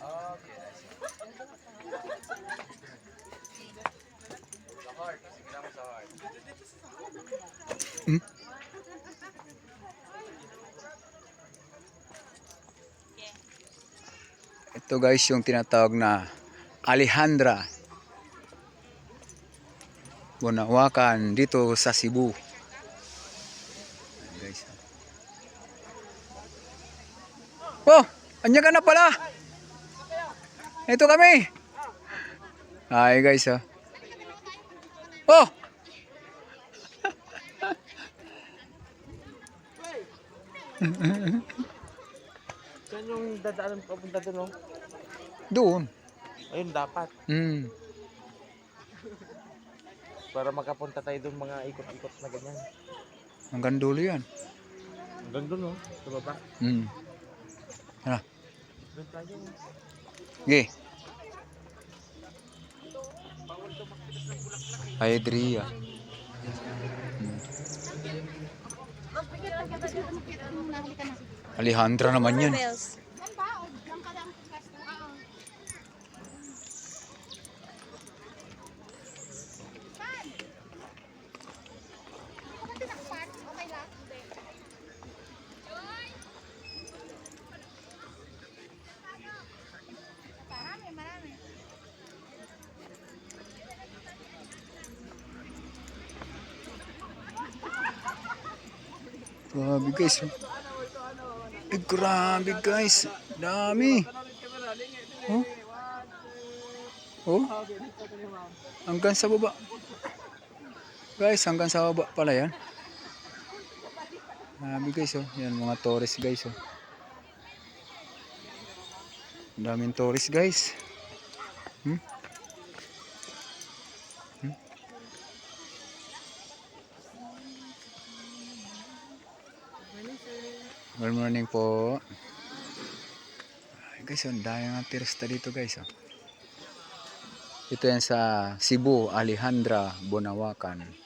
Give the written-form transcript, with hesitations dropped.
Okay, I see. Sa heart. Sige lang mo sa heart. Hmm? Ito guys yung tinatawag na Alejandra Bunawakan dito sa Cebu. Ayan, guys. Oh, anya ka na pala. Ito kami. Hi guys. Oh. Saan yung dadaanan papunta doon, no? Doon. Ayun, dapat. Hmm. Para makapunta tayo doon mga ikot-ikot na ganyan. Hanggang dulo yan. Hanggang doon, no? Sa baba. Hmm. Ano? Doon tayo. Okay. Hydria. Alejandra naman yan. Grabe guys. Grabe guys. Dami. Oh. Oh. Hanggang sa baba. Guys, hanggang sa baba pala yan. Grabe guys oh. Yan mga tourist guys oh. Daming tourist guys. Hmm? Hmm? Good morning po. Ay, guys, ang dami mga turista dito guys. Oh. Ito yan sa Cebu, Alejandra Bunawakan.